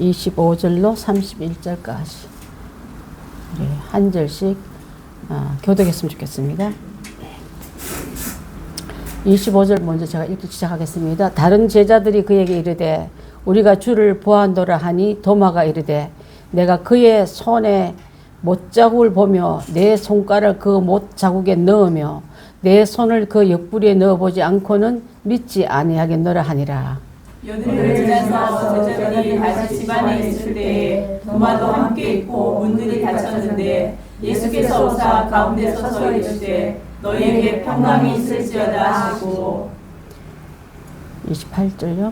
25절로 31절까지 한 절씩 교독했으면 좋겠습니다. 25절 먼저 제가 읽기 시작하겠습니다. 다른 제자들이 그에게 이르되 우리가 주를 보았노라 하니 도마가 이르되 내가 그의 손에 못자국을 보며 내 손가락을 그 못자국에 넣으며 내 손을 그 옆구리에 넣어보지 않고는 믿지 아니하겠노라 하니라. 여드를 지나서 제자들이 다시 집안에 있을 때에 도마도 함께 있고 문들이 닫혔는데 예수께서 오사 가운데 서서 이르시되 너희에게 평강이 있을지어다 하시고 28절요.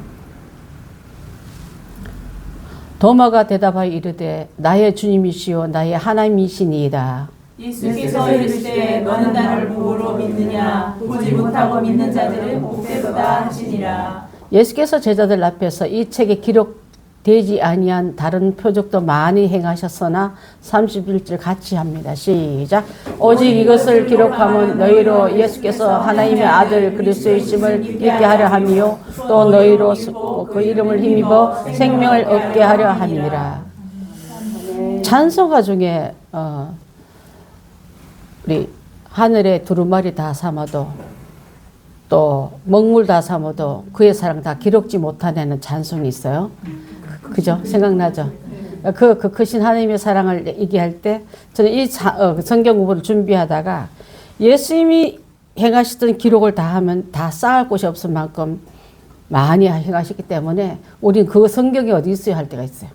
도마가 대답하여 이르되 나의 주님이시요 나의 하나님이시니이다. 예수께서 이르시되 너는 나를 누구로 믿느냐 보지 못하고 믿는 자들은 복되도다 하시니라. 예수께서 제자들 앞에서 이 책에 기록되지 아니한 다른 표적도 많이 행하셨으나 31절 같이 합니다. 시작. 오직 이것을 기록하면 너희로 예수께서 하나님의 아들 그리스도이심을 믿게 하려 함이요 또 너희로 그 이름을 힘입어 생명을 얻게 하려 함이니라. 찬송가 중에 우리 하늘에 두루마리 다 삼아도 또 먹물 다 삼아도 그의 사랑 다 기록지 못하는 찬송이 있어요. 그죠? 생각나죠? 그 크신 하나님의 사랑을 얘기할 때 저는 이 성경 공부를 준비하다가 예수님이 행하시던 기록을 다 하면 다 쌓을 곳이 없을 만큼 많이 행하셨기 때문에 우린 그 성경이 어디 있어요 할 때가 있어요.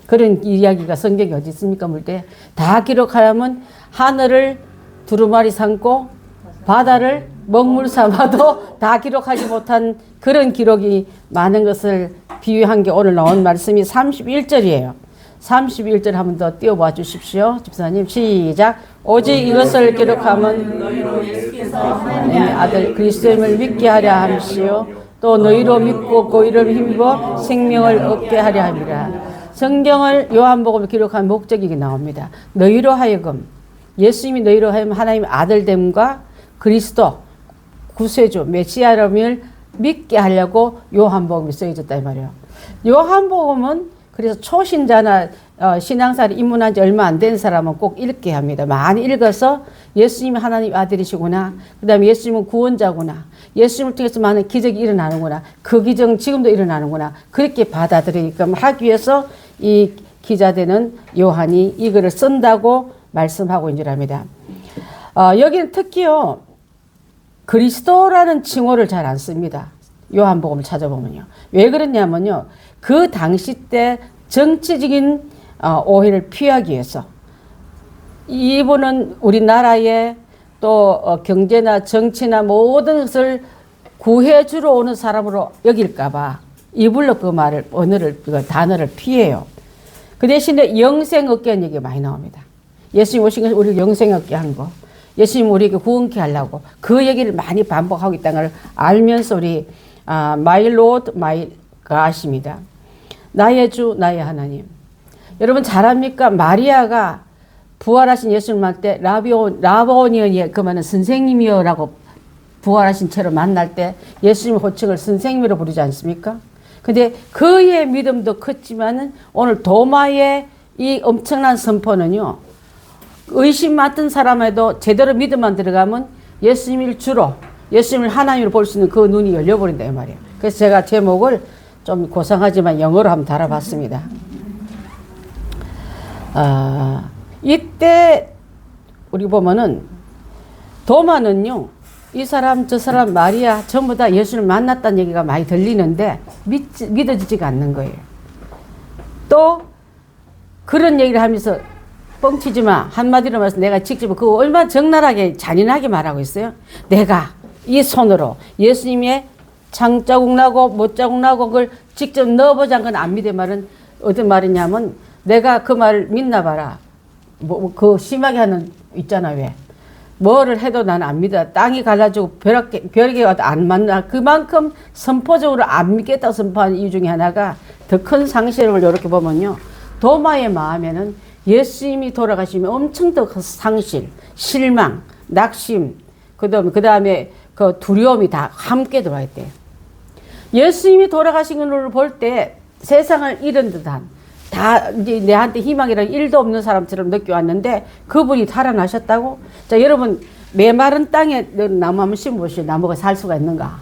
그런 이야기가 성경이 어디 있습니까 물 때 다 기록하려면 하늘을 두루마리 삼고 바다를 먹물 삼아도 다 기록하지 못한 그런 기록이 많은 것을 비유한 게 오늘 나온 말씀이 31절이에요. 31절 한 번 더 띄워봐 주십시오. 집사님 시작. 오직 이것을 기록하면 너희로 예수께서 하나님의 아들 그리스도임을 믿게 하려 함시요 또 너희로 믿고 그 이름 힘입어 생명을 얻게 하려 함이라. 성경을 요한복음을 기록한 목적이 나옵니다. 너희로 하여금 예수님이 너희로 하여금 하나님의 아들됨과 그리스도 구세주 메시아름을 믿게 하려고 요한복음이 쓰여졌다 이 말이에요. 요한복음은 그래서 초신자나 신앙생활에 입문한 지 얼마 안 된 사람은 꼭 읽게 합니다. 많이 읽어서 예수님이 하나님 아들이시구나. 그 다음에 예수님은 구원자구나. 예수님을 통해서 많은 기적이 일어나는구나. 그 기적은 지금도 일어나는구나. 그렇게 받아들이게끔 하기 위해서 이 기자되는 요한이 이거를 쓴다고 말씀하고 있는 줄 압니다. 여기는 특히요. 그리스도라는 칭호를 잘 안 씁니다. 요한복음을 찾아보면요. 왜 그러냐면요. 그 당시 때 정치적인 오해를 피하기 위해서 이분은 우리나라의 또 경제나 정치나 모든 것을 구해주러 오는 사람으로 여길까봐 이불로 그 말을 그 단어를 피해요. 그 대신에 영생 얻게 한 얘기가 많이 나옵니다. 예수님 오신 것을 우리를 영생 얻게 한 거. 예수님 우리에게 구원케 하려고 그 얘기를 많이 반복하고 있다는 걸 알면서 우리 My Lord, My God입니다. 나의 주, 나의 하나님. 여러분 잘 압니까? 마리아가 부활하신 예수님 만날 때 라보니언이 그 말은 선생님이여 라고 부활하신 채로 만날 때 예수님 호칭을 선생님으로 부르지 않습니까? 근데 그의 믿음도 컸지만은 오늘 도마의 이 엄청난 선포는요. 의심 많던 사람에도 제대로 믿음만 들어가면 예수님을 주로 예수님을 하나님으로 볼 수 있는 그 눈이 열려버린다 이 말이에요. 그래서 제가 제목을 좀 고상하지만 영어로 한번 달아봤습니다. 이때 우리 보면은 도마는요. 이 사람 저 사람 마리아 전부 다 예수를 만났다는 얘기가 많이 들리는데 믿어지지가 않는 거예요. 또 그런 얘기를 하면서 뻥치지 마. 한마디로 말해서 내가 직접 그거 얼마나 적나라하게 잔인하게 말하고 있어요. 내가 이 손으로 예수님의 창자국 나고 못자국 나고 그걸 직접 넣어보지 않은 건 안 믿을 말은 어떤 말이냐면 내가 그 말을 믿나 봐라. 그 심하게 하는 있잖아 왜. 뭐를 해도 나는 안 믿어. 땅이 갈라지고 벼락이 와도 안 만나. 그만큼 선포적으로 안 믿겠다고 선포하는 이유 중에 하나가 더 큰 상실을 이렇게 보면요. 도마의 마음에는 예수님이 돌아가시면 엄청 더 상실, 실망, 낙심, 그 다음에 그 두려움이 다 함께 들어와 있대요. 예수님이 돌아가신 걸 볼 때 세상을 잃은 듯한 다 이제 내한테 희망이란 일도 없는 사람처럼 느껴왔는데 그분이 살아나셨다고? 자, 여러분 메마른 땅에 나무 한번 심어보시죠. 나무가 살 수가 있는가?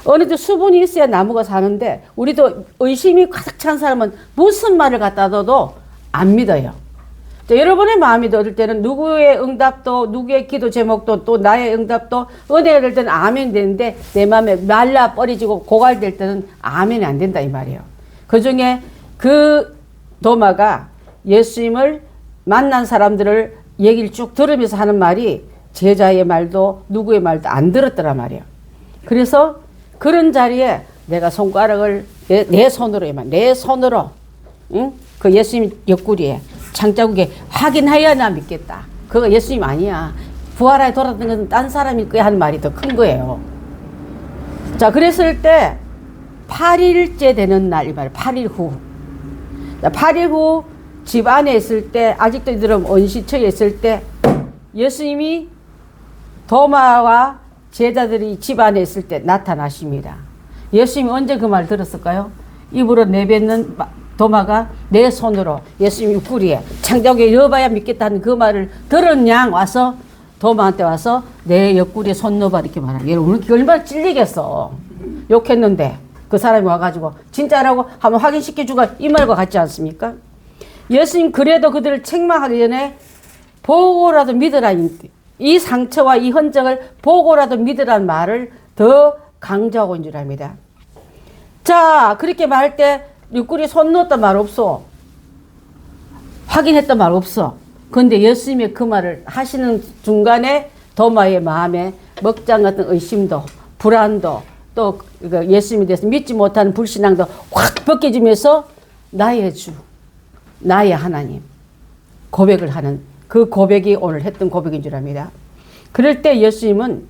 어느 정도 수분이 있어야 나무가 사는데 우리도 의심이 가득 찬 사람은 무슨 말을 갖다 둬도 안 믿어요. 자, 여러분의 마음이 얻을 때는 누구의 응답도 누구의 기도 제목도 또 나의 응답도 은혜가 될 때는 아멘 되는데 내 마음에 말라 버리지고 고갈될 때는 아멘이 안 된다 이 말이에요. 그중에 그 도마가 예수님을 만난 사람들을 얘기를 쭉 들으면서 하는 말이 제자의 말도 누구의 말도 안 들었더란 말이에요. 그래서 그런 자리에 내가 손가락을 내 손으로만 내 손으로 응? 그 예수님 옆구리에 창자국에 확인해야 나 믿겠다. 그거 예수님 아니야. 부활하에 돌아왔던 것은 딴 사람일 거야 하는 말이 더 큰 거예요. 자, 그랬을 때 8일째 되는 날 이 말이에요. 8일 후. 8일 후 집 안에 있을 때 아직도 이들은 원시처에 있을 때 예수님이 도마와 제자들이 집 안에 있을 때 나타나십니다. 예수님이 언제 그 말 들었을까요? 입으로 내뱉는 도마가 내 손으로 예수님 옆구리에 창자국에 넣어봐야 믿겠다는 그 말을 들은 양 와서 도마한테 와서 내 옆구리에 손 넣어봐 이렇게 말하는 여러분 얼마나 찔리겠어. 욕했는데 그 사람이 와가지고 진짜라고 한번 확인시켜주고 이 말과 같지 않습니까? 예수님 그래도 그들을 책망하기 전에 보고라도 믿으라. 이 상처와 이 흔적을 보고라도 믿으라는 말을 더 강조하고 있는 줄 압니다. 자, 그렇게 말할 때 옆구리에 손 넣었단 말 없어. 확인했단 말 없어. 그런데 예수님의 그 말을 하시는 중간에 도마의 마음에 먹장 같은 의심도 불안도 또 예수님에 대해서 믿지 못하는 불신앙도 확 벗겨지면서 나의 주, 나의 하나님 고백을 하는 그 고백이 오늘 했던 고백인 줄 압니다. 그럴 때 예수님은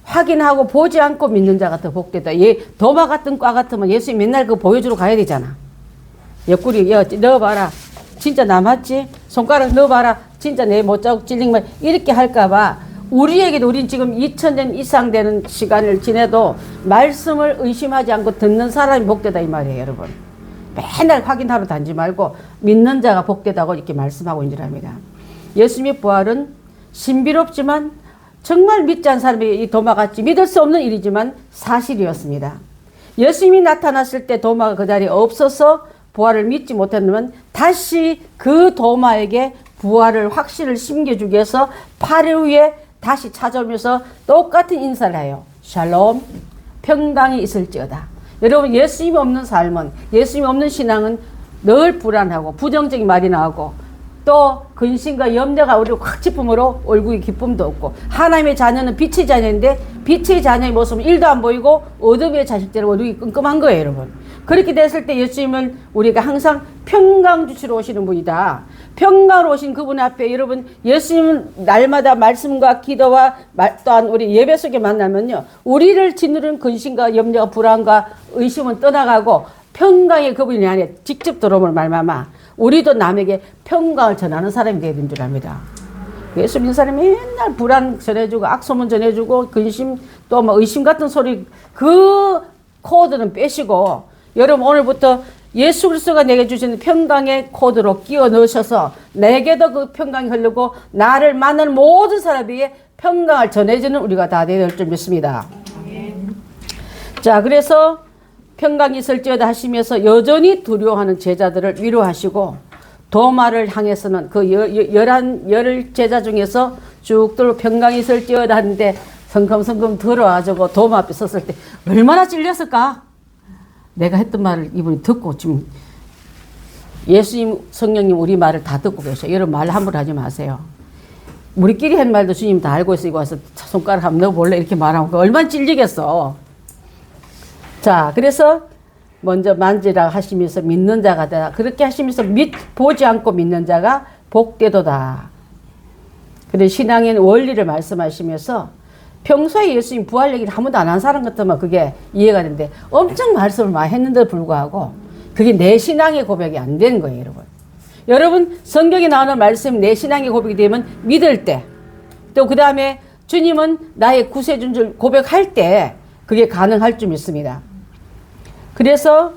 확인하고 보지 않고 믿는 자가 더 복되다. 도마 같은 과 같으면 예수님 맨날 그거 보여주러 가야 되잖아. 옆구리 넣어봐라. 진짜 남았지? 손가락 넣어봐라. 진짜 내 못자국 찔린 말 이렇게 할까봐 우리에게도 우린 지금 2000년 이상 되는 시간을 지내도 말씀을 의심하지 않고 듣는 사람이 복되다 이 말이에요, 여러분. 맨날 확인하러 다니지 말고 믿는 자가 복되다고 이렇게 말씀하고 있는 줄 압니다. 예수님의 부활은 신비롭지만 정말 믿지 않은 사람이 이 도마같이 믿을 수 없는 일이지만 사실이었습니다. 예수님이 나타났을 때 도마가 그 자리에 없어서 부활을 믿지 못했다면 다시 그 도마에게 부활을 확신을 심겨주기 위해서 8일 후에 다시 찾아오면서 똑같은 인사를 해요. 샬롬, 평강이 있을지어다. 여러분 예수님이 없는 삶은 예수님이 없는 신앙은 늘 불안하고 부정적인 말이 나오고 또 근심과 염려가 우리를 확 짚음으로 얼굴에 기쁨도 없고 하나님의 자녀는 빛의 자녀인데 빛의 자녀의 모습은 1도 안 보이고 어둠의 자식들은 얼굴이 끔끔한 거예요, 여러분. 그렇게 됐을 때 예수님은 우리가 항상 평강 주시러 오시는 분이다. 평강으로 오신 그분 앞에 여러분 예수님은 날마다 말씀과 기도와 또한 우리 예배 속에 만나면요 우리를 짓누르는 근심과 염려와 불안과 의심은 떠나가고 평강의 그분이 내 안에 직접 들어오는 말마마 우리도 남에게 평강을 전하는 사람이 되어야 되는 줄 압니다. 예수 믿는 사람이 맨날 불안 전해주고 악소문 전해주고 근심 또 뭐 의심 같은 소리 그 코드는 빼시고 여러분 오늘부터 예수 그리스도가 내게 주신 평강의 코드로 끼워 넣으셔서 내게도 그 평강이 흐르고 나를 만나는 모든 사람에게 평강을 전해주는 우리가 다 되어야 될 줄 믿습니다. 자, 그래서 평강이 있을지어다 하시면서 여전히 두려워하는 제자들을 위로하시고 도마를 향해서는 그 열 제자 중에서 쭉 들어 평강이 있을지어다 하는데 성큼성큼 들어와가지고 도마 앞에 섰을 때 얼마나 찔렸을까? 내가 했던 말을 이분이 듣고 지금 예수님 성령님 우리 말을 다 듣고 계셔. 여러분 말 함부로 하지 마세요. 우리끼리 한 말도 주님 다 알고 있어. 이거 와서 손가락 한번 넣어볼래? 이렇게 말하고 얼마나 찔리겠어. 자, 그래서 먼저 만지라 하시면서 믿는 자가 되라. 그렇게 하시면서 보지 않고 믿는 자가 복되도다. 그래 신앙의 원리를 말씀하시면서 평소에 예수님 부활 얘기를 한 번도 안 한 사람 같으면 그게 이해가 되는데 엄청 말씀을 많이 했는데도 불구하고 그게 내 신앙의 고백이 안 되는 거예요, 여러분. 여러분 성경에 나오는 말씀 내 신앙의 고백이 되면 믿을 때 또 그 다음에 주님은 나의 구세주인 줄 고백할 때 그게 가능할 줄 믿습니다. 그래서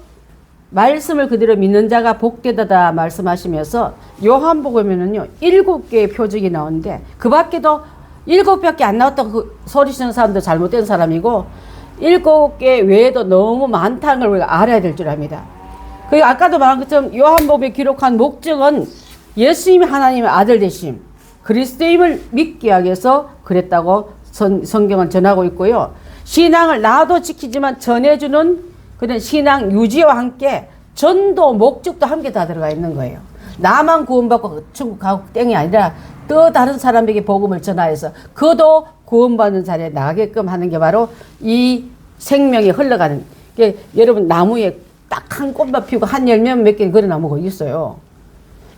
말씀을 그대로 믿는 자가 복되다다 말씀하시면서 요한복음에는요 7개의 표적이 나오는데 그 밖에도 7밖에 안 나왔다고 그 소리치는 사람도 잘못된 사람이고 7개 외에도 너무 많다는 걸 우리가 알아야 될 줄 압니다. 그 아까도 말한 것처럼 요한복음에 기록한 목적은 예수님이 하나님의 아들 되심, 그리스도임을 믿게 하기 위해서 그랬다고 성경은 전하고 있고요. 신앙을 나도 지키지만 전해주는 그런 신앙 유지와 함께 전도 목적도 함께 다 들어가 있는 거예요. 나만 구원받고 천국 가고 땡이 아니라 또 다른 사람에게 복음을 전하여서 그도 구원받는 자리에 나가게끔 하는 게 바로 이 생명이 흘러가는 게, 여러분 나무에 딱 한 꽃만 피우고 한 열매 몇 개 그런 나무가 있어요.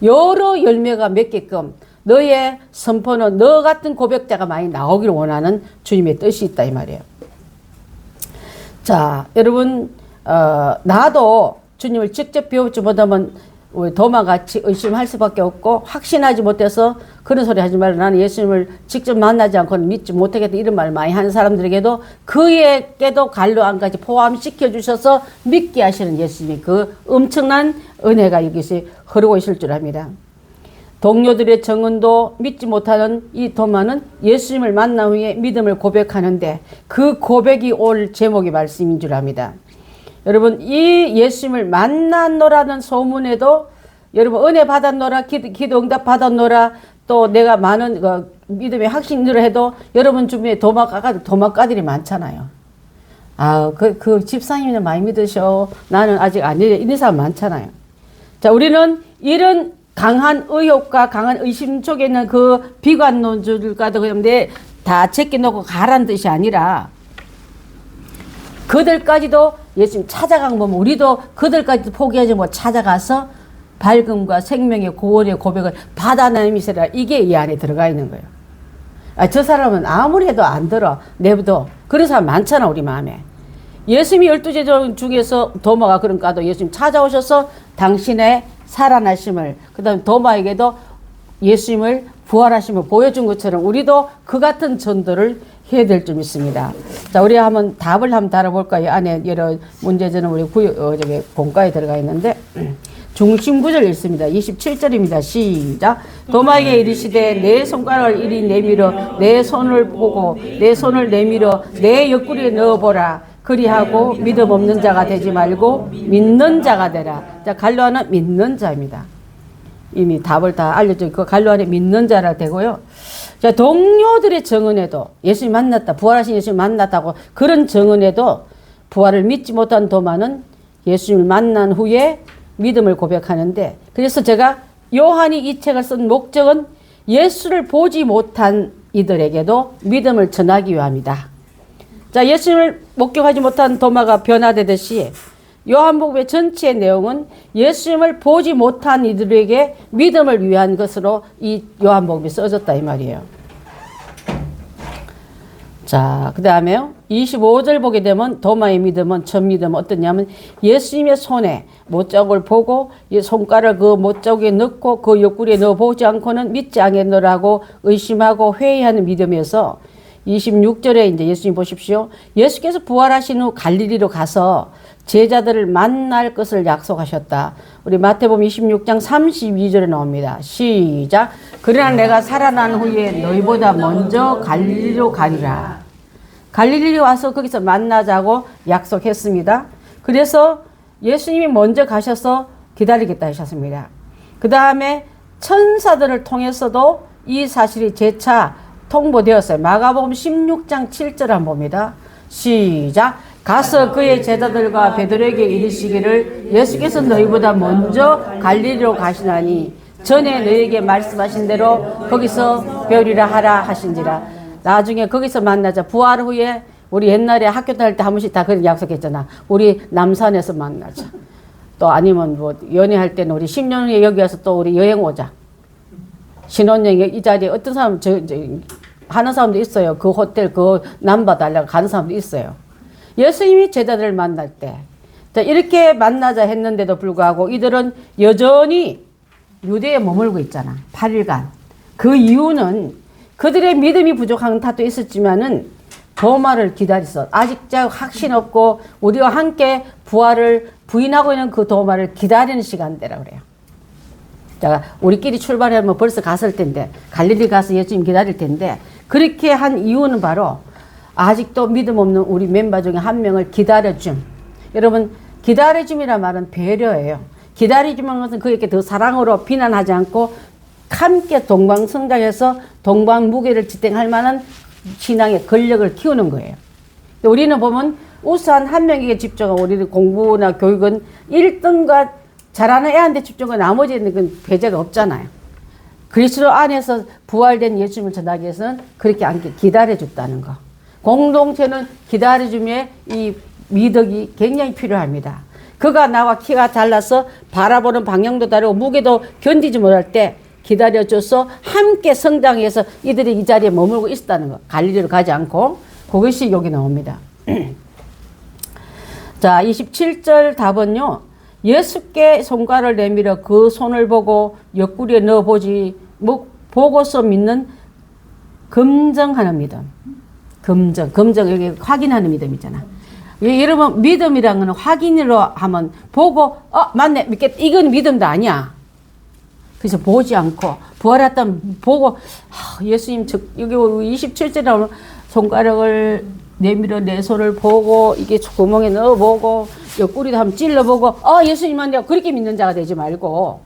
여러 열매가 맺게끔 너의 선포는 너 같은 고백자가 많이 나오기를 원하는 주님의 뜻이 있다 이 말이에요. 자, 여러분 나도 주님을 직접 배우지 못하면 우리 도마같이 의심할 수밖에 없고 확신하지 못해서 그런 소리 하지 말라. 나는 예수님을 직접 만나지 않고는 믿지 못하겠다 이런 말 많이 하는 사람들에게도 그에게도 갈로안까지 포함시켜 주셔서 믿게 하시는 예수님의 그 엄청난 은혜가 이것이 흐르고 있을 줄 압니다. 동료들의 정은도 믿지 못하는 이 도마는 예수님을 만난 후에 믿음을 고백하는데 그 고백이 올 제목의 말씀인 줄 압니다. 여러분 이 예수님을 만났노라는 소문에도 여러분 은혜 받았노라 기도 응답 받았노라 또 내가 많은 믿음의 확신들을 해도 여러분 주변에 도마가들이 많잖아요. 아, 그 집사님은 많이 믿으셔. 나는 아직 안 이래. 이런 사람 많잖아요. 자, 우리는 이런 강한 의혹과 강한 의심 속에 있는 그 비관론들과도 그냥 다 제껴놓고 가라는 뜻이 아니라 그들까지도 예수님 찾아간 거면 우리도 그들까지도 포기하지 못 찾아가서 밝음과 생명의 구원의 고백을 받아내미세라. 이게 이 안에 들어가 있는 거예요. 아, 저 사람은 아무리 해도 안 들어. 내버려. 그런 사람 많잖아 우리 마음에. 예수님이 12제자 중에서 도마가 그런가도 예수님 찾아오셔서 당신의 살아나심을 그 다음에 도마에게도 예수님을 부활하심을 보여준 것처럼 우리도 그 같은 전도를 해야 될 줄 믿습니다. 자, 우리 한번 답을 한번 다뤄볼까요? 안에 여러 문제들은 우리 본가에 들어가 있는데 중심 구절 읽습니다. 27절입니다. 시작. 도마에게 이르시되 내 손가락을 이리 내밀어 내 손을 보고 내 손을 내밀어 내 옆구리에 넣어보라. 그리하고 믿음 없는 자가 되지 말고 믿는 자가 되라. 자, 갈로아는 믿는 자입니다. 이미 답을 다 알려줘. 그 갈로아는 믿는 자라 되고요. 자, 동료들의 정언에도 예수님 만났다, 부활하신 예수님 만났다고 그런 정언에도 부활을 믿지 못한 도마는 예수님을 만난 후에 믿음을 고백하는데, 그래서 제가 요한이 이 책을 쓴 목적은 예수를 보지 못한 이들에게도 믿음을 전하기 위함이다. 자, 예수님을 목격하지 못한 도마가 변화되듯이 요한복음의 전체의 내용은 예수님을 보지 못한 이들에게 믿음을 위한 것으로 이 요한복음이 써졌다 이 말이에요. 자, 그 다음에요. 25절 보게 되면 도마의 믿음은 첫 믿음은 어떠냐면 예수님의 손에 못자국을 보고 이 손가락을 그 못자국에 넣고 그 옆구리에 넣어보지 않고는 믿지 않겠노라고 의심하고 회의하는 믿음에서 26절에 이제 예수님 보십시오. 예수께서 부활하신 후 갈릴리로 가서 제자들을 만날 것을 약속하셨다. 우리 마태복음 26장 32절에 나옵니다. 시작. 그러나 내가 살아난 후에 너희보다 먼저 갈릴리로 가리라. 갈릴리로 와서 거기서 만나자고 약속했습니다. 그래서 예수님이 먼저 가셔서 기다리겠다 하셨습니다. 그 다음에 천사들을 통해서도 이 사실이 재차 통보되었어요. 마가복음 16장 7절 한번 봅니다. 시작. 가서 그의 제자들과 베드로에게 이르시기를 예수께서 너희보다 먼저 갈릴리로 가시나니 전에 너희에게 말씀하신 대로 거기서 뵈리라 하라 하신지라. 나중에 거기서 만나자. 부활 후에 우리 옛날에 학교 다닐 때 한 번씩 다 그런 약속했잖아. 우리 남산에서 만나자. 또 아니면 뭐 연애할 때는 우리 10년 후에 여기 와서 또 우리 여행 오자. 신혼여행 이 자리에 어떤 사람 하는 사람도 있어요. 그 호텔 그 남바 달라고 가는 사람도 있어요. 예수님이 제자들을 만날 때 이렇게 만나자 했는데도 불구하고 이들은 여전히 유대에 머물고 있잖아. 8일간. 그 이유는 그들의 믿음이 부족한 탓도 있었지만은 도마를 기다렸어. 아직 확신 없고 우리와 함께 부활을 부인하고 있는 그 도마를 기다리는 시간대라 그래요. 자, 우리끼리 출발하면 벌써 갔을 텐데, 갈릴리 가서 예수님 기다릴 텐데, 그렇게 한 이유는 바로 아직도 믿음 없는 우리 멤버 중에 한 명을 기다려줌. 여러분, 기다려줌이란 말은 배려예요. 기다려주는 것은 그에게 더 사랑으로 비난하지 않고 함께 동방성장해서 동방무게를 지탱할 만한 신앙의 권력을 키우는 거예요. 우리는 보면 우수한 한 명에게 집중하고 우리는 공부나 교육은 1등과 잘하는 애한테 집중하고 나머지는 그 배제가 없잖아요. 그리스도 안에서 부활된 예수님을 전하기 위해서는 그렇게 않게 기다려줬다는 거. 공동체는 기다려줌에 이 미덕이 굉장히 필요합니다. 그가 나와 키가 달라서 바라보는 방향도 다르고 무게도 견디지 못할 때 기다려줘서 함께 성장해서 이들이 이 자리에 머물고 있었다는 거. 갈릴리로 가지 않고. 그것이 여기 나옵니다. 자, 27절 답은요. 예수께 손가락을 내밀어 그 손을 보고 옆구리에 넣어보지 보고서 믿는 검증하는 믿음. 검증 여기 확인하는 믿음이잖아. 여러분 믿음이라는 건 확인으로 하면 보고 맞네 믿겠다. 이건 믿음도 아니야. 그래서 보지 않고 부활했다면 보고 예수님 여기 27절에 나오는 손가락을 내밀어 내 손을 보고 이게 구멍에 넣어보고 옆구리도 한번 찔러보고 예수님만 내가 그렇게 믿는 자가 되지 말고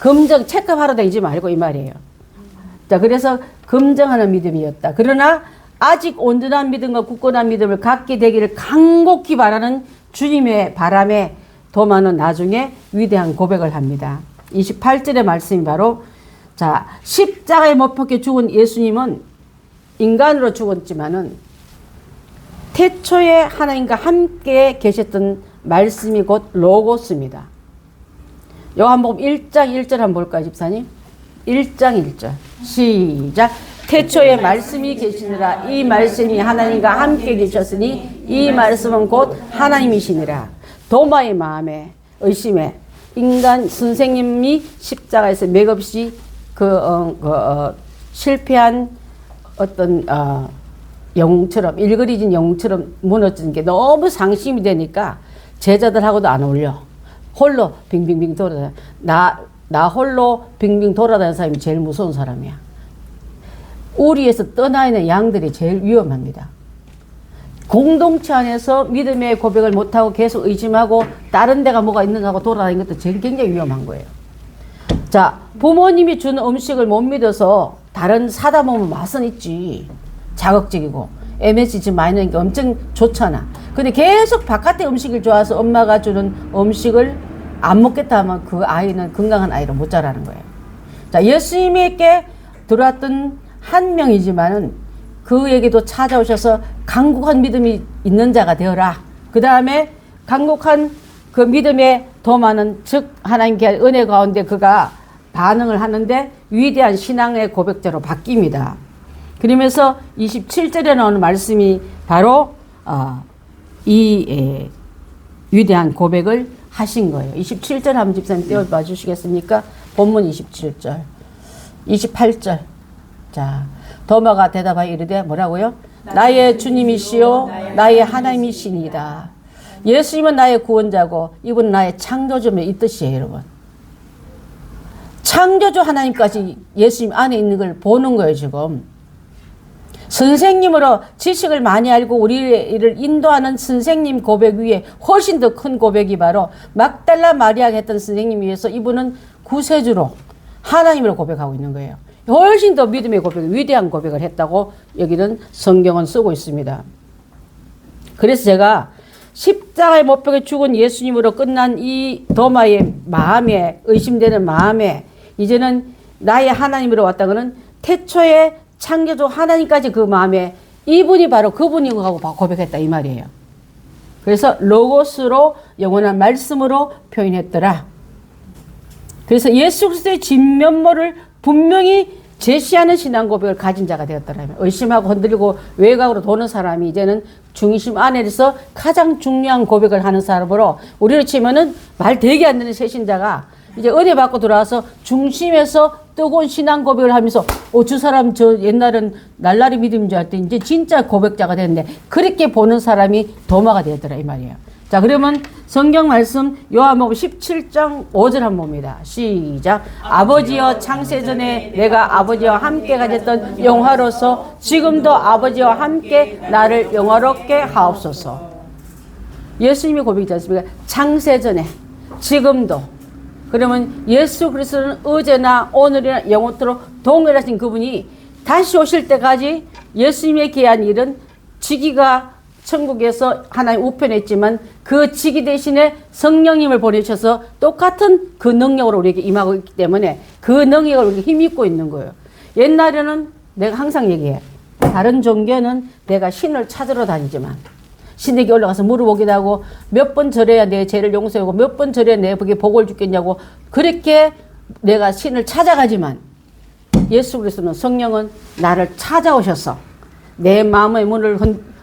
검증 체크하러 다니지 말고 이 말이에요. 자, 그래서 검증하는 믿음이었다. 그러나 아직 온전한 믿음과 굳건한 믿음을 갖게 되기를 간곡히 바라는 주님의 바람에 도마는 나중에 위대한 고백을 합니다. 28절의 말씀이 바로 자, 십자가에 못 박혀 죽은 예수님은 인간으로 죽었지만은 태초에 하나님과 함께 계셨던 말씀이 곧 로고스입니다. 요한복음 1장 1절 한번 볼까요, 집사님? 1장 1절 시작. 태초에 말씀이 계시니라. 이 말씀이 하나님과 함께 계셨으니 이 말씀은 곧 하나님이시니라. 도마의 마음에 의심에 인간 선생님이 십자가에서 맥없이 실패한 어떤 영웅처럼 일그러진 영웅처럼 무너지는 게 너무 상심이 되니까 제자들하고도 안 어울려. 홀로 빙빙빙 돌아다녀. 나 홀로 빙빙 돌아다니는 사람이 제일 무서운 사람이야. 우리에서 떠나 있는 양들이 제일 위험합니다. 공동체 안에서 믿음의 고백을 못하고 계속 의심하고 다른 데가 뭐가 있는가 하고 돌아다니는 것도 제일 굉장히 위험한 거예요. 자, 부모님이 준 음식을 못 믿어서 다른 사다 보면 맛은 있지. 자극적이고 MSG 많이 넣으니까 엄청 좋잖아. 근데 계속 바깥의 음식을 좋아해서 엄마가 주는 음식을 안 먹겠다 하면 그 아이는 건강한 아이로 못 자라는 거예요. 자, 예수님에게 들어왔던 한 명이지만은 그에게도 찾아오셔서 강국한 믿음이 있는 자가 되어라. 그 다음에 강국한 그 믿음의 도마는 즉 하나님께 은혜 가운데 그가 반응을 하는데 위대한 신앙의 고백자로 바뀝니다. 그러면서 27절에 나오는 말씀이 바로 이 위대한 고백을 하신 거예요. 27절 한번 집사님 떼어봐 주시겠습니까? 본문 27절 28절 자, 도마가 대답하여 이르되 뭐라고요? 나의 주님이시요 나의 하나님이시니이다. 예수님은 나의 구원자고 이분은 나의 창조주며 이 뜻이에요, 여러분. 창조주 하나님까지 예수님 안에 있는 걸 보는 거예요, 지금. 선생님으로 지식을 많이 알고 우리를 인도하는 선생님 고백 위에 훨씬 더 큰 고백이 바로 막달라 마리아가 했던 선생님 위해서 이분은 구세주로 하나님으로 고백하고 있는 거예요. 훨씬 더 믿음의 고백, 위대한 고백을 했다고 여기는 성경은 쓰고 있습니다. 그래서 제가 십자가에 못 박혀 죽은 예수님으로 끝난 이 도마의 마음에 의심되는 마음에 이제는 나의 하나님으로 왔다고는 태초에 창조주 하나님까지 그 마음에 이분이 바로 그분이고 하고 고백했다 이 말이에요. 그래서 로고스로 영원한 말씀으로 표현했더라. 그래서 예수 그리스도의 진면모를 분명히 제시하는 신앙 고백을 가진 자가 되었더라면 의심하고 흔들리고 외곽으로 도는 사람이 이제는 중심 안에서 가장 중요한 고백을 하는 사람으로 우리를 치면은 말 되게 안 되는 새신자가 이제 은혜 받고 들어와서 중심에서 뜨거운 신앙 고백을 하면서 저 사람 저 옛날은 날라리 믿음인 줄 알았더니 이제 진짜 고백자가 됐네. 그렇게 보는 사람이 도마가 되더라 이 말이에요. 자, 그러면 성경 말씀 요한복음 17장 5절 한번 봅니다. 시작. 아버지여 창세전에 내가 아버지와 함께 가졌던 영화로서 지금도 아버지와 함께 나를 영화롭게 하옵소서. 예수님이 고백이지 않습니까? 창세전에 지금도. 그러면 예수 그리스도는 어제나 오늘이나 영원토록 동일하신 그분이 다시 오실 때까지 예수님의 귀한 일은 지기가 천국에서 하나님 우편에 있지만 그 지기 대신에 성령님을 보내셔서 똑같은 그 능력으로 우리에게 임하고 있기 때문에 그 능력을 우리가 힘입고 있는 거예요. 옛날에는 내가 항상 얘기해. 다른 종교는 내가 신을 찾으러 다니지만 신에게 올라가서 물어보기도 하고 몇 번 절해야 내 죄를 용서하고 몇 번 절해야 내 복을 주겠냐고 그렇게 내가 신을 찾아가지만 예수 그리스도는 성령은 나를 찾아오셔서 내 마음의 문을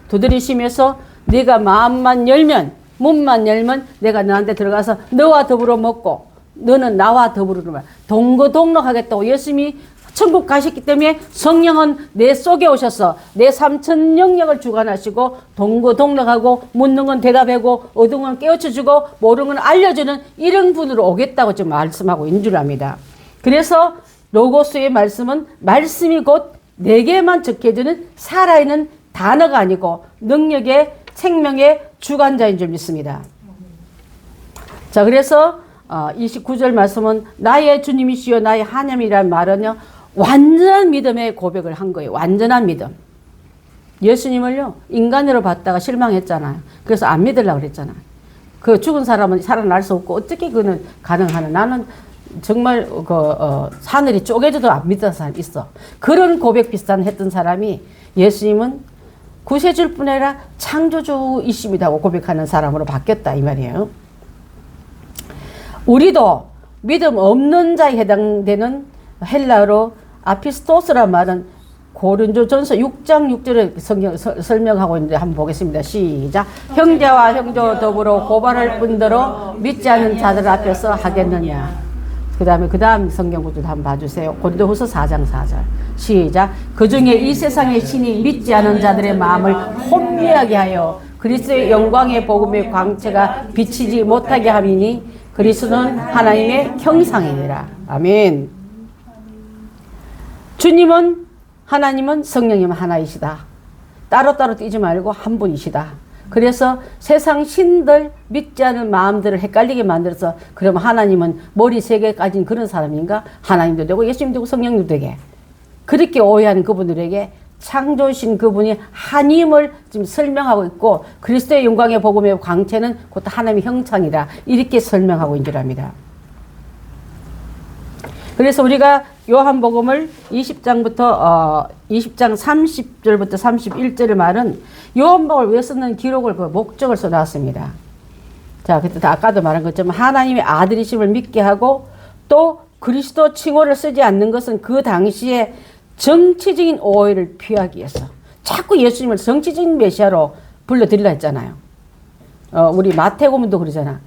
두드리시면서 네가 마음만 열면 문만 열면 내가 너한테 들어가서 너와 더불어 먹고 너는 나와 더불어 동거동락하겠다고 예수님이 천국 가셨기 때문에 성령은 내 속에 오셔서 내 삼천 영역을 주관하시고 동거동락하고 묻는 건 대답하고 어두운 건 깨우쳐주고 모르는 건 알려주는 이런 분으로 오겠다고 지금 말씀하고 있는 줄 압니다. 그래서 로고스의 말씀은 말씀이 곧 내게만 적혀지는 살아있는 단어가 아니고 능력의 생명의 주관자인 줄 믿습니다. 자, 그래서 29절 말씀은 나의 주님이시여 나의 하나님이라는 말은요 완전한 믿음의 고백을 한 거예요. 완전한 믿음. 예수님을요 인간으로 봤다가 실망했잖아요. 그래서 안 믿으려고 그랬잖아요. 그 죽은 사람은 살아날 수 없고 어떻게 그는 가능하나. 나는 정말 하늘이 쪼개져도 안 믿는 사람 있어. 그런 고백 비슷한 했던 사람이 예수님은 구세주일 뿐 아니라 창조주이십니다고 고백하는 사람으로 바뀌었다 이 말이에요. 우리도 믿음 없는 자에 해당되는 헬라어로 아피스토스란 말은 고린도전서 6장 6절에 성경 설명하고 있는데 한번 보겠습니다. 시작. 형제와 형제와 더불어 고발할 뿐더러 믿지 않는 자들 앞에서 하겠느냐. 그 다음 성경 구절 한번 봐주세요. 고린도후서 4장 4절. 시작. 그 중에 이 세상의 신이 믿지 않은 자들의 마음을 혼미하게 하여 그리스도의 영광의 복음의 광채가 비치지 못하게 함이니 그리스도는 하나님의 형상이니라. 아멘. 주님은 하나님은 성령님은 하나이시다. 따로따로 뛰지 말고 한 분이시다. 그래서 세상 신들 믿지 않은 마음들을 헷갈리게 만들어서 그러면 하나님은 머리 3개 가진 그런 사람인가? 하나님도 되고 예수님도 되고 성령도 되게 그렇게 오해하는 그분들에게 창조신 그분이 하나님을 지금 설명하고 있고 그리스도의 영광의 복음의 광채는 곧 하나님의 형상이라 이렇게 설명하고 있는 줄 압니다. 그래서 우리가 요한복음을 20장 30절부터 31절의 말은 요한복음을 왜 썼는 기록을 그 목적을 써놨습니다. 자, 그때 아까도 말한 것처럼 하나님의 아들이심을 믿게 하고 또 그리스도 칭호를 쓰지 않는 것은 그 당시에 정치적인 오해를 피하기 위해서 자꾸 예수님을 정치적인 메시아로 불러드리려 했잖아요. 우리 마태복음도 그러잖아.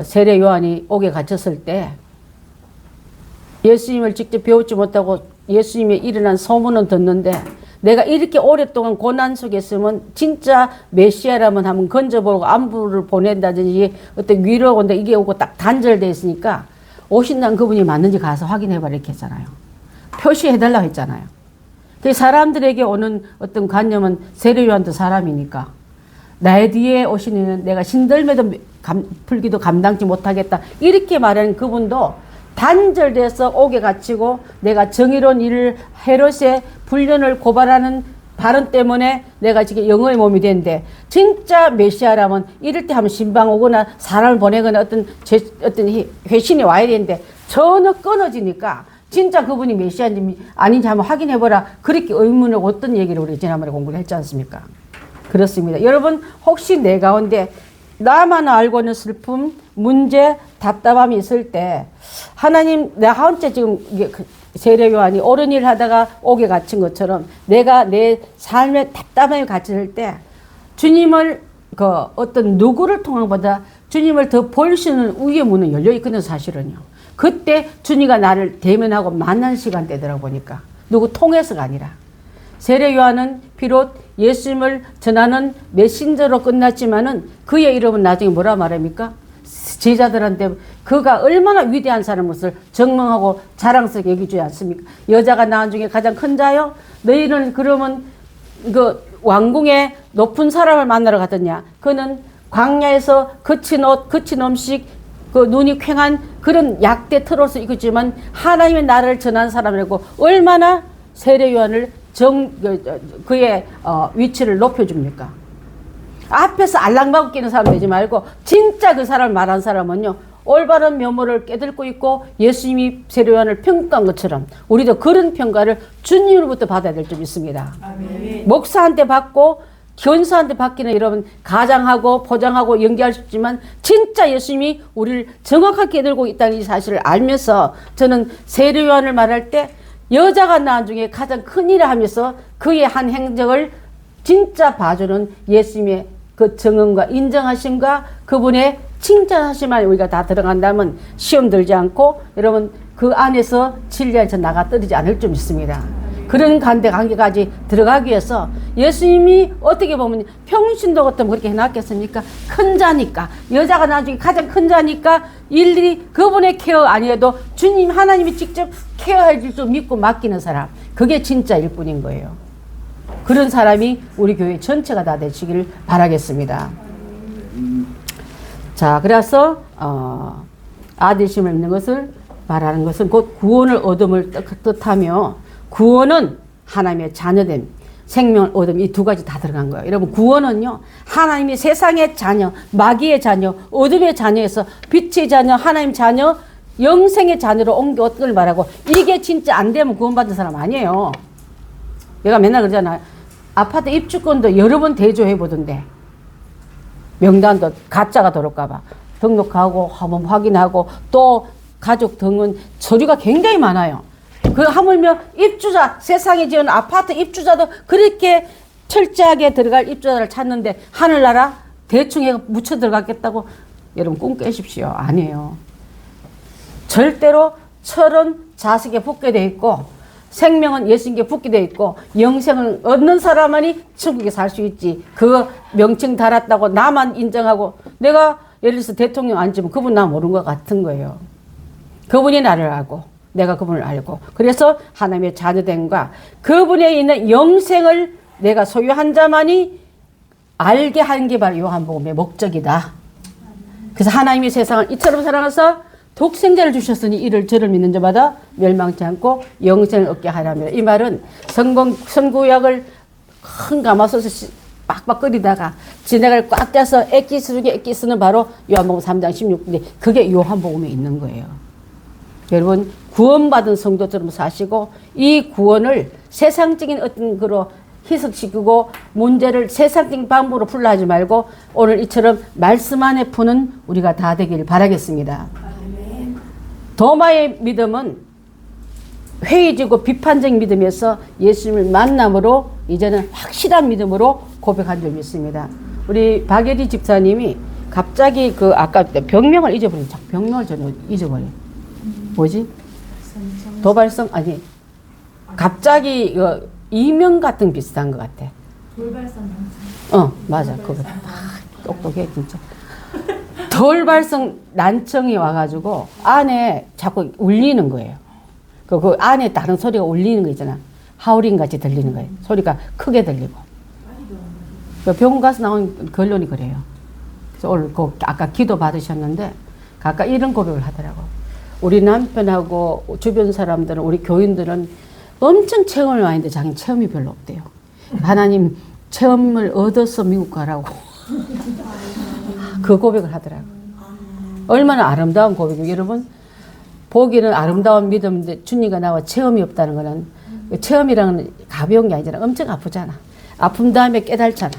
세례 요한이 옥에 갇혔을 때 예수님을 직접 배우지 못하고 예수님이 일어난 소문은 듣는데 내가 이렇게 오랫동안 고난 속에 있으면 진짜 메시아라면 한번 건져보고 안부를 보낸다든지 어떤 위로가 온다 이게 오고 딱 단절되어 있으니까 오신다는 그분이 맞는지 가서 확인해봐라 이렇게 했잖아요. 표시해달라고 했잖아요. 그 사람들에게 오는 어떤 관념은 세례요한도 사람이니까 나의 뒤에 오시는 내가 신들매도 풀기도 감당치 못하겠다 이렇게 말하는 그분도 단절돼서 옥에 갇히고 내가 정의로운 일을 헤롯의 불륜을 고발하는 발언 때문에 내가 지금 영어의 몸이 되는데 진짜 메시아라면 이럴 때 한번 신방 오거나 사람을 보내거나 어떤 회신이 와야 되는데 전혀 끊어지니까 진짜 그분이 메시아인지 아닌지 한번 확인해보라. 그렇게 의문을 어떤 얘기를 우리 지난번에 공부를 했지 않습니까? 그렇습니다. 여러분 혹시 내 가운데 나만 알고 있는 슬픔, 문제, 답답함이 있을 때 하나님 내가 한째 지금 세례요한이 옳은 일 하다가 옥에 갇힌 것처럼 내가 내 삶에 답답함에 갇힐 때 주님을 어떤 누구를 통한 보다 주님을 더 볼 수 있는 우위의 문은 열려 있거든요. 사실은요. 그때 주님과 나를 대면하고 만난 시간대더라고 보니까. 누구 통해서가 아니라. 세례 요한은 비록 예수님을 전하는 메신저로 끝났지만은 그의 이름은 나중에 뭐라 말합니까? 제자들한테 그가 얼마나 위대한 사람을 증명하고 자랑스럽게 여기지 않습니까? 여자가 낳은 중에 가장 큰 자요? 너희는 그러면 그 왕궁의 높은 사람을 만나러 갔더냐? 그는 광야에서 거친 옷, 거친 음식, 그 눈이 퀭한 그런 약대 털옷을 입었지만 하나님의 나라를 전한 사람이라고 얼마나 세례 요한을 그의 위치를 높여줍니까? 앞에서 알랑방구 끼는 사람 되지 말고 진짜 그 사람을 말한 사람은요 올바른 면모를 깨닫고 있고 예수님이 세례 요한을 평가한 것처럼 우리도 그런 평가를 주님으로부터 받아야 될 줄 믿습니다. 아멘. 목사한테 받고 교인사한테 받기는 여러분 가장하고 포장하고 연기할 수 있지만 진짜 예수님이 우리를 정확하게 깨닫고 있다는 이 사실을 알면서 저는 세례 요한을 말할 때 여자가 낳은 중에 가장 큰 일을 하면서 그의 한 행적을 진짜 봐주는 예수님의 그 정언과 인정하심과 그분의 칭찬하심만 우리가 다 들어간다면 시험 들지 않고 여러분 그 안에서 진리에서 나가 떨어지지 않을 줄 믿습니다. 그런 관계까지 들어가기 위해서 예수님이 어떻게 보면 평신도 같으면 그렇게 해놨겠습니까? 큰 자니까 여자가 나중에 가장 큰 자니까 일일이 그분의 케어 아니어도 주님 하나님이 직접 케어해 줄 줄 믿고 맡기는 사람 그게 진짜 일뿐인 거예요. 그런 사람이 우리 교회 전체가 다 되시길 바라겠습니다. 자, 그래서 아들심을 믿는 것을 말하는 것은 곧 구원을 얻음을 뜻하며 구원은 하나님의 자녀됨, 생명을 얻음 이 두 가지 다 들어간 거예요. 여러분 구원은요 하나님이 세상의 자녀, 마귀의 자녀, 어둠의 자녀에서 빛의 자녀, 하나님 자녀, 영생의 자녀로 옮겨온 걸 말하고 이게 진짜 안 되면 구원받은 사람 아니에요. 내가 맨날 그러잖아요. 아파트 입주권도 여러 번 대조해 보던데 명단도 가짜가 들어올까 봐 등록하고 한번 확인하고 또 가족 등은 서류가 굉장히 많아요. 그 하물며 입주자 세상에 지은 아파트 입주자도 그렇게 철저하게 들어갈 입주자를 찾는데 하늘나라 대충 해 묻혀 들어갔겠다고 여러분 꿈 깨십시오. 아니에요. 절대로 철은 자식에 붙게 돼 있고 생명은 예수님께 붙게 돼 있고 영생을 얻는 사람만이 천국에 살 수 있지. 그 명칭 달았다고 나만 인정하고 내가 예를 들어서 대통령 앉으면 그분 나 모르는 것 같은 거예요. 그분이 나를 알고 내가 그분을 알고 그래서 하나님의 자녀됨과 그분에 있는 영생을 내가 소유한 자만이 알게 하는 게 바로 요한복음의 목적이다. 그래서 하나님이 세상을 이처럼 사랑해서 독생자를 주셨으니 이를 저를 믿는 자마다 멸망치 않고 영생을 얻게 하라며. 이 말은 성구약을 큰 가마솥에 빡빡 끓이다가 진액을 꽉 짜서 액기스는 바로 요한복음 3장 16절인데 그게 요한복음에 있는 거예요. 여러분 구원받은 성도처럼 사시고 이 구원을 세상적인 어떤 거로 희석시키고 문제를 세상적인 방법으로 풀려 하지 말고 오늘 이처럼 말씀 안에 푸는 우리가 다 되기를 바라겠습니다. 도마의 믿음은 회의지고 비판적인 믿음에서 예수님을 만남으로 이제는 확실한 믿음으로 고백한 줄 믿습니다. 우리 박예리 집사님이 갑자기 그 아까 병명을 잊어버린 병명을 저는 잊어버려. 뭐지? 도발성 아니 갑자기 이명 같은 비슷한 것 같아. 돌발성. 맞아. 그거 똑똑해 진짜. 돌발성 난청이 와가지고 안에 자꾸 울리는 거예요. 그 안에 다른 소리가 울리는 거 있잖아. 하울링 같이 들리는 거예요. 소리가 크게 들리고. 병원 가서 나온 결론이 그래요. 그래서 오늘 아까 기도 받으셨는데 아까 이런 고백을 하더라고. 우리 남편하고 주변 사람들은 우리 교인들은 엄청 체험을 많이 했는데 자기는 체험이 별로 없대요. 하나님 체험을 얻어서 미국 가라고. 그 고백을 하더라고요. 얼마나 아름다운 고백이에요. 여러분 보기는 아름다운 믿음인데 주님과 나와 체험이 없다는 거는 체험이랑은 가벼운 게 아니잖아. 엄청 아프잖아. 아픈 다음에 깨달잖아.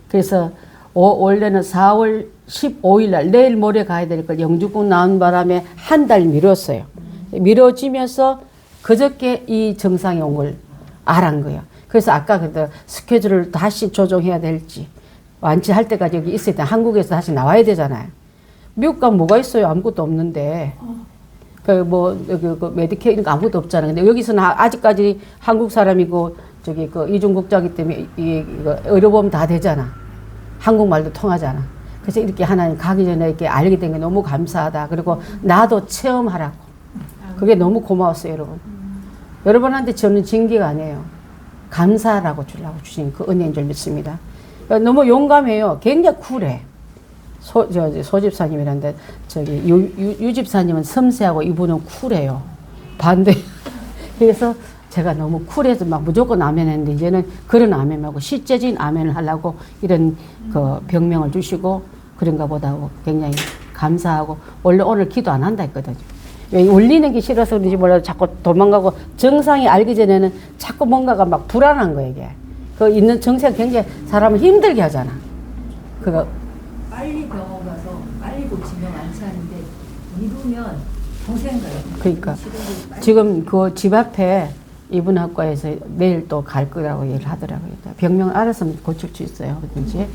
그래서 원래는 4월 15일 날 내일 모레 가야 될 걸 영주국 나온 바람에 한 달 미뤘어요. 미뤄지면서 그저께 이 정상에 온 걸 알은 거예요. 그래서 아까 그때 스케줄을 다시 조정해야 될지 완치할 때까지 여기 있을 때 한국에서 다시 나와야 되잖아요. 미국 가면 뭐가 있어요? 아무것도 없는데. 그 메디케이 이런 거 아무것도 없잖아. 근데 여기서는 아직까지 한국 사람이고 저기 그 이중국자기 때문에 이거 의료보험 다 되잖아. 한국말도 통하잖아. 그래서 이렇게 하나님 가기 전에 이렇게 알게 된 게 너무 감사하다. 그리고 나도 체험하라고. 그게 너무 고마웠어요, 여러분. 여러분한테 저는 징계가 아니에요. 감사하라고 주려고 주신 그 은혜인 줄 믿습니다. 너무 용감해요. 굉장히 쿨해. 소집사님이란데 저기 유집사님은 섬세하고 이분은 쿨해요. 반대. 그래서 제가 너무 쿨해서 막 무조건 아멘 했는데 이제는 그런 아멘 말고 실제적인 아멘을 하려고 이런 그 병명을 주시고 그런가 보다 하고 굉장히 감사하고 원래 오늘 기도 안 한다 했거든요. 왜 울리는 게 싫어서 그런지 몰라도 자꾸 도망가고 정상이 알기 전에는 자꾸 뭔가가 막 불안한 거예요, 이게. 그 있는 정세가 굉장히 사람을 힘들게 하잖아. 그거 빨리 병원 가서 빨리 고치면 안 사는데 미루면 평생 가요. 그러니까 지금 그 집 앞에 이분학과에서 내일 또 갈 거라고 얘기를 하더라고요. 병명 알았으면 고칠 수 있어요, 어든지.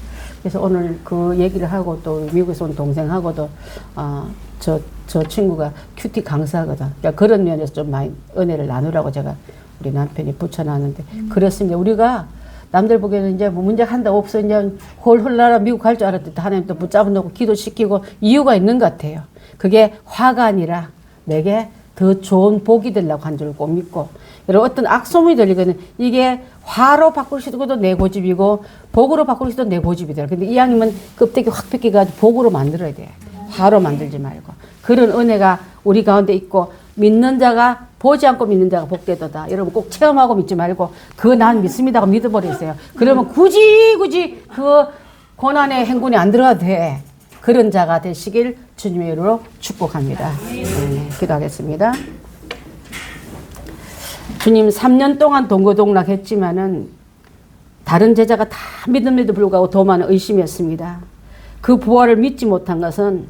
그래서 오늘 그 얘기를 하고 또 미국에서 온 동생하고도 저 친구가 큐티 강사거든. 그러니까 그런 면에서 좀 많이 은혜를 나누라고 제가 우리 남편이 붙여놨는데 그렇습니다. 우리가 남들 보기에는 이제 뭐 문제 한다고 없어 이제 홀홀 나라 미국 갈 줄 알았더니 하나님 또 붙잡아 놓고 기도시키고 이유가 있는 것 같아요. 그게 화가 아니라 내게 더 좋은 복이 되려고 한 줄 꼭 믿고 여러분 어떤 악소문이 들리거든. 이게 화로 바꿀 수도 내 고집이고 복으로 바꿀 수도 내 고집이더라. 근데 이왕이면 껍데기 확 벗겨가지고 복으로 만들어야 돼. 화로 만들지 말고. 그런 은혜가 우리 가운데 있고 믿는 자가 보지 않고 믿는 자가 복되도다. 여러분 꼭 체험하고 믿지 말고 그거 난 믿습니다 하고 믿어버리세요. 그러면 굳이 그 고난의 행군에 안 들어가도 돼. 그런 자가 되시길 주님의 이름으로 축복합니다. 네, 기도하겠습니다. 주님 3년 동안 동고동락했지만은 다른 제자가 다 믿음에도 불구하고 더 많은 의심이었습니다. 그 부활을 믿지 못한 것은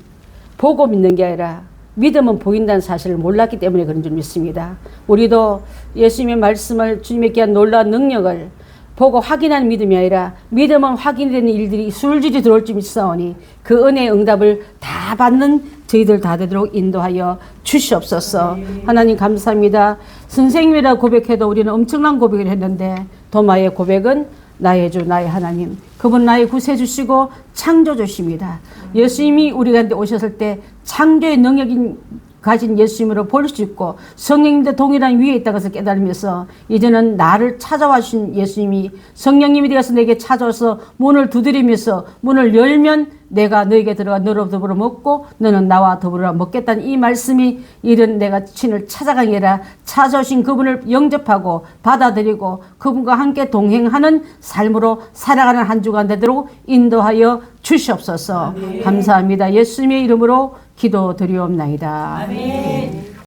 보고 믿는 게 아니라 믿음은 보인다는 사실을 몰랐기 때문에 그런 줄 믿습니다. 우리도 예수님의 말씀을 주님의 귀한 놀라운 능력을 보고 확인하는 믿음이 아니라 믿음은 확인되는 일들이 술줄이 들어올 줄 믿사오니 그 은혜의 응답을 다 받는 저희들 다 되도록 인도하여 주시옵소서. 하나님 감사합니다. 선생님이라고 고백해도 우리는 엄청난 고백을 했는데 도마의 고백은 나의 주 나의 하나님 그분 나의 구세주시고 창조주십니다. 예수님이 우리 가운데 오셨을 때 창조의 능력인 가진 예수님으로 볼 수 있고 성령님도 동일한 위에 있다는 것을 깨달으면서 이제는 나를 찾아와 주신 예수님이 성령님이 되어서 내게 찾아와서 문을 두드리면서 문을 열면 내가 너에게 들어가 너로 더불어 먹고 너는 나와 더불어 먹겠다는 이 말씀이 이런 내가 친을 찾아가는 게 아니라 찾아오신 그분을 영접하고 받아들이고 그분과 함께 동행하는 삶으로 살아가는 한 주간 되도록 인도하여 주시옵소서. 감사합니다. 예수님의 이름으로 기도드리옵나이다. 아멘.